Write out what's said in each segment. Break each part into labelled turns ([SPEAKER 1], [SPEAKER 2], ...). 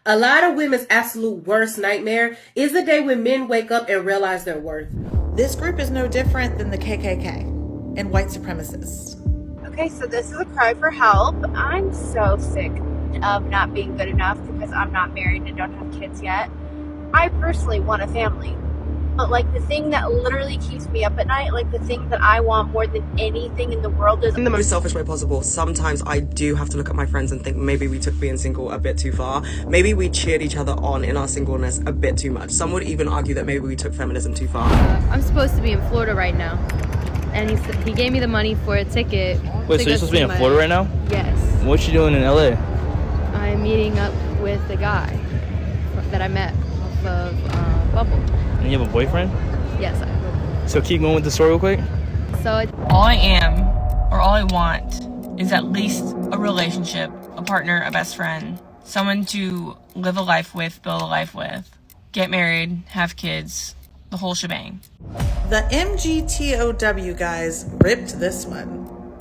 [SPEAKER 1] A lot of women's absolute worst nightmare is the day when men wake up and realize their worth.
[SPEAKER 2] This group is no different than the KKK and white supremacists.
[SPEAKER 3] Okay, so this is a cry for help. I'm so sick of not being good enough because I'm not married and don't have kids yet. I personally want a family. But like the thing that literally keeps me up at night, like the thing that I want more than anything in the world is...
[SPEAKER 4] In the most selfish way possible, sometimes I do have to look at my friends and think maybe we took being single a bit too far. Maybe we cheered each other on in our singleness a bit too much. Some would even argue that maybe we took feminism too far.
[SPEAKER 5] I'm supposed to be in Florida right now. And he gave me the money for a ticket.
[SPEAKER 6] Wait, so you're supposed to be in Florida right now?
[SPEAKER 5] Yes.
[SPEAKER 6] What you doing in LA?
[SPEAKER 5] I'm meeting up with the guy that I met off of Bumble.
[SPEAKER 6] And you have a boyfriend?
[SPEAKER 5] Yes, I have.
[SPEAKER 6] So keep going with the story real quick.
[SPEAKER 5] So
[SPEAKER 7] all I am, or all I want, is at least a relationship, a partner, a best friend, someone to live a life with, build a life with, get married, have kids, the whole shebang.
[SPEAKER 2] The MGTOW guys ripped this one.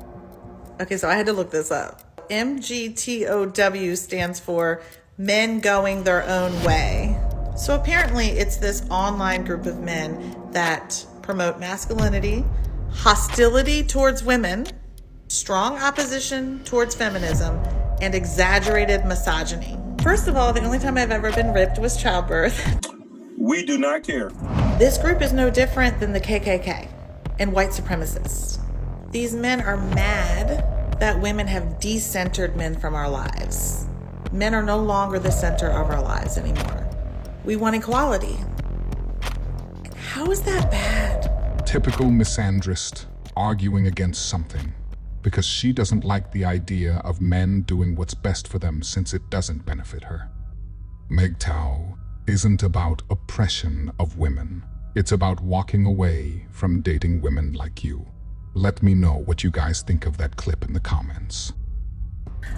[SPEAKER 2] Okay, so I had to look this up. MGTOW stands for Men Going Their Own Way. So apparently it's this online group of men that promote masculinity, hostility towards women, strong opposition towards feminism, and exaggerated misogyny. First of all, the only time I've ever been ripped was childbirth.
[SPEAKER 8] We do not care.
[SPEAKER 2] This group is no different than the KKK and white supremacists. These men are mad that women have decentered men from our lives. Men are no longer the center of our lives anymore. We want equality. How is that bad?
[SPEAKER 9] Typical misandrist arguing against something because she doesn't like the idea of men doing what's best for them since it doesn't benefit her. Mgtow isn't about oppression of women. It's about walking away from dating women like you. Let me know what you guys think of that clip in the comments.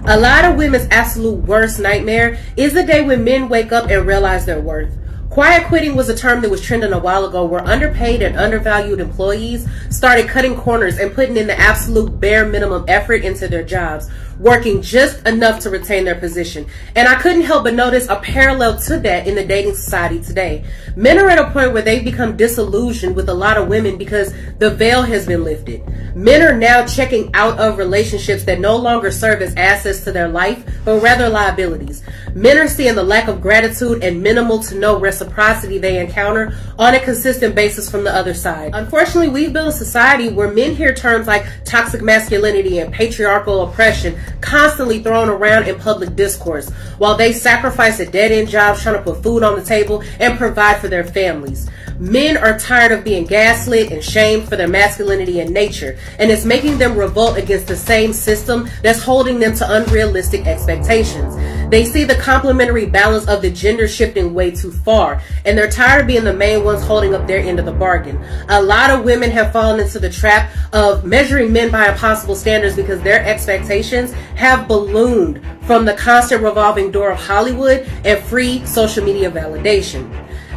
[SPEAKER 1] A lot of women's absolute worst nightmare is the day when men wake up and realize their worth. Quiet quitting was a term that was trending a while ago, where underpaid and undervalued employees started cutting corners and putting in the absolute bare minimum effort into their jobs, working just enough to retain their position. And I couldn't help but notice a parallel to that in the dating society today. Men are at a point where they've become disillusioned with a lot of women because the veil has been lifted. Men are now checking out of relationships that no longer serve as assets to their life, but rather liabilities. Men are seeing the lack of gratitude and minimal to no reciprocity they encounter on a consistent basis from the other side. Unfortunately, we've built a society where men hear terms like toxic masculinity and patriarchal oppression constantly thrown around in public discourse, while they sacrifice a dead-end jobs trying to put food on the table and provide for their families. Men are tired of being gaslit and shamed for their masculinity and nature, and it's making them revolt against the same system that's holding them to unrealistic expectations. They see the complementary balance of the gender shifting way too far, and they're tired of being the main ones holding up their end of the bargain. A lot of women have fallen into the trap of measuring men by impossible standards because their expectations have ballooned from the constant revolving door of Hollywood and free social media validation.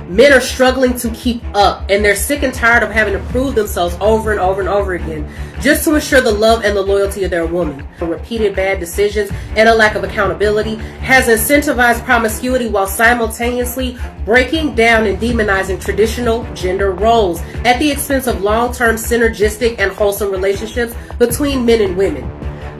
[SPEAKER 1] Men are struggling to keep up, and they're sick and tired of having to prove themselves over and over and over again just to ensure the love and the loyalty of their woman. Repeated bad decisions and a lack of accountability has incentivized promiscuity while simultaneously breaking down and demonizing traditional gender roles at the expense of long-term synergistic and wholesome relationships between men and women.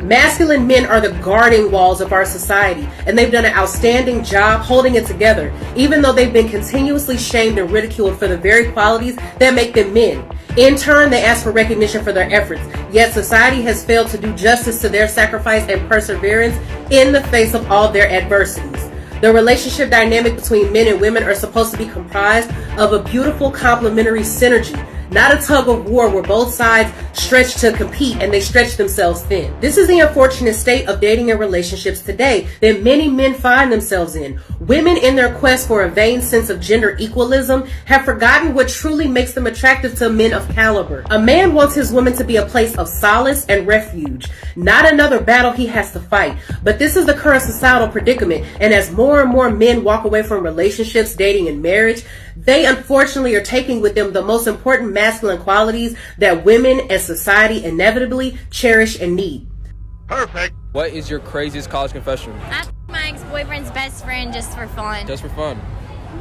[SPEAKER 1] Masculine men are the guarding walls of our society, and they've done an outstanding job holding it together, even though they've been continuously shamed and ridiculed for the very qualities that make them men. In turn, they ask for recognition for their efforts, yet society has failed to do justice to their sacrifice and perseverance in the face of all their adversities. The relationship dynamic between men and women are supposed to be comprised of a beautiful complementary synergy, not a tug of war where both sides stretch to compete and they stretch themselves thin. This is the unfortunate state of dating and relationships today that many men find themselves in. Women, in their quest for a vain sense of gender equalism, have forgotten what truly makes them attractive to men of caliber. A man wants his woman to be a place of solace and refuge, not another battle he has to fight. But this is the current societal predicament, and as more and more men walk away from relationships, dating, and marriage, they unfortunately are taking with them the most important masculine qualities that women and society inevitably cherish and need.
[SPEAKER 10] Perfect.
[SPEAKER 6] What is your craziest college confession?
[SPEAKER 11] I my ex-boyfriend
[SPEAKER 10] boyfriend's best friend just for fun.
[SPEAKER 6] Just for fun.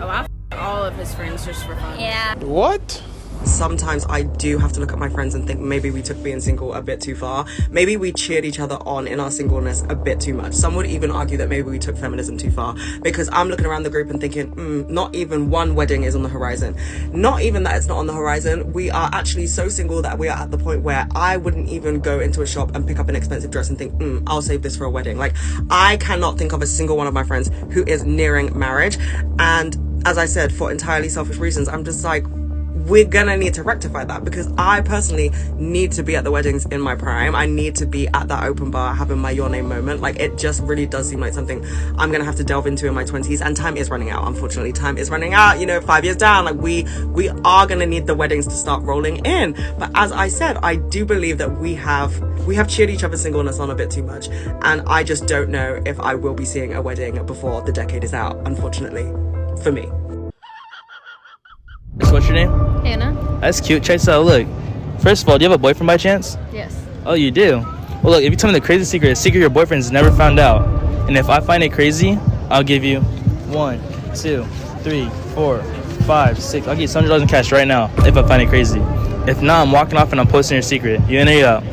[SPEAKER 11] Oh, I all of his friends just for fun.
[SPEAKER 10] Yeah.
[SPEAKER 6] What?
[SPEAKER 4] Sometimes I do have to look at my friends and think maybe we took being single a bit too far. Maybe we cheered each other on in our singleness a bit too much. Some would even argue that maybe we took feminism too far, because I'm looking around the group and thinking, not even one wedding is on the horizon. Not even that it's not on the horizon. We are actually so single that we are at the point where I wouldn't even go into a shop and pick up an expensive dress and think, I'll save this for a wedding. Like, I cannot think of a single one of my friends who is nearing marriage. And as I said, for entirely selfish reasons, I'm just like, we're gonna need to rectify that, because I personally need to be at the weddings in my prime. I need to be at that open bar having my your name moment. Like, it just really does seem like something I'm gonna have to delve into in my 20s, and time is running out. Unfortunately, time is running out. 5 years down, like we are gonna need the weddings to start rolling in. But as I said, I do believe that we have cheered each other's singleness on a bit too much, and I just don't know if I will be seeing a wedding before the decade is out, unfortunately, for me.
[SPEAKER 6] So what's your name?
[SPEAKER 5] Hannah?
[SPEAKER 6] That's cute. Check this out. Look. First of all, do you have a boyfriend by chance?
[SPEAKER 5] Yes.
[SPEAKER 6] Oh, you do? Well, look, if you tell me the crazy secret, a secret your boyfriend's never found out. And if I find it crazy, I'll give you 1, 2, 3, 4, 5, 6. I'll give you $100 in cash right now if I find it crazy. If not, I'm walking off and I'm posting your secret. You in or you out?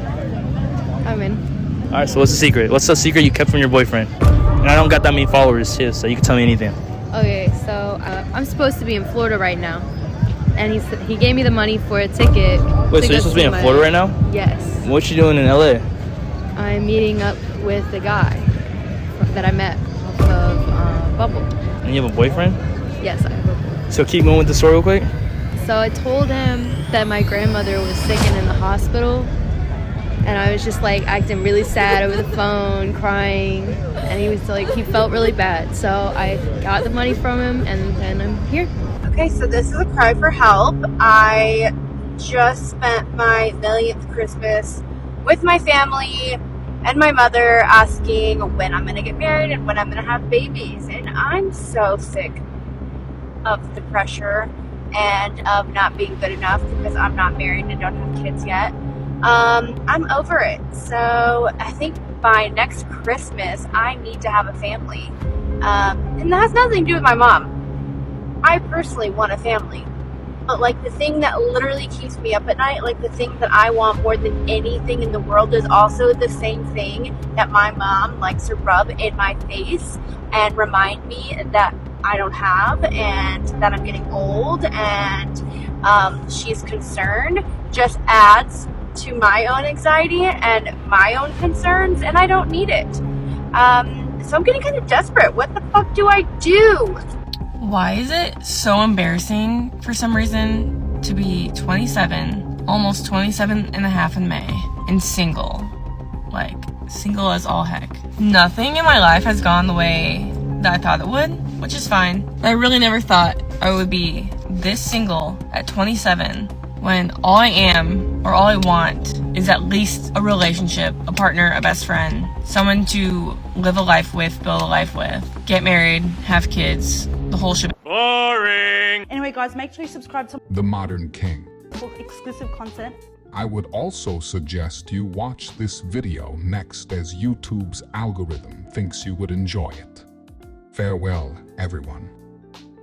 [SPEAKER 5] I'm in.
[SPEAKER 6] All right, so what's the secret? What's the secret you kept from your boyfriend? And I don't got that many followers, too, so you can tell me anything.
[SPEAKER 5] Okay, so I'm supposed to be in Florida right now. And he gave me the money for a ticket.
[SPEAKER 6] Wait, so you're supposed to be in Florida right now?
[SPEAKER 5] Yes.
[SPEAKER 6] What you doing in LA?
[SPEAKER 5] I'm meeting up with a guy that I met off of Bumble.
[SPEAKER 6] And you have a boyfriend?
[SPEAKER 5] Yes, I have a boyfriend.
[SPEAKER 6] So keep going with the story real quick.
[SPEAKER 5] So I told him that my grandmother was sick and in the hospital. And I was just like acting really sad over the phone, crying. And he was like, he felt really bad. So I got the money from him, and then I'm here.
[SPEAKER 3] Okay, so this is a cry for help. I just spent my millionth Christmas with my family and my mother, asking when I'm going to get married and when I'm going to have babies. And I'm so sick of the pressure and of not being good enough because I'm not married and don't have kids yet. I'm over it. So I think by next Christmas, I need to have a family. And that has nothing to do with my mom. I personally want a family. But like the thing that literally keeps me up at night, like the thing that I want more than anything in the world, is also the same thing that my mom likes to rub in my face and remind me that I don't have, and that I'm getting old, and she's concerned, just adds to my own anxiety and my own concerns, and I don't need it. So I'm getting kind of desperate. What the fuck do I do?
[SPEAKER 7] Why is it so embarrassing for some reason to be 27, almost 27 and a half in May, and single? Like, single as all heck. Nothing in my life has gone the way that I thought it would, which is fine. I really never thought I would be this single at 27 when all I am, or all I want, is at least a relationship, a partner, a best friend, someone to live a life with, build a life with, get married, have kids, the whole shit.
[SPEAKER 12] Boring! Anyway, guys, make sure you subscribe to
[SPEAKER 9] The Modern King
[SPEAKER 12] for exclusive content.
[SPEAKER 9] I would also suggest you watch this video next, as YouTube's algorithm thinks you would enjoy it. Farewell, everyone.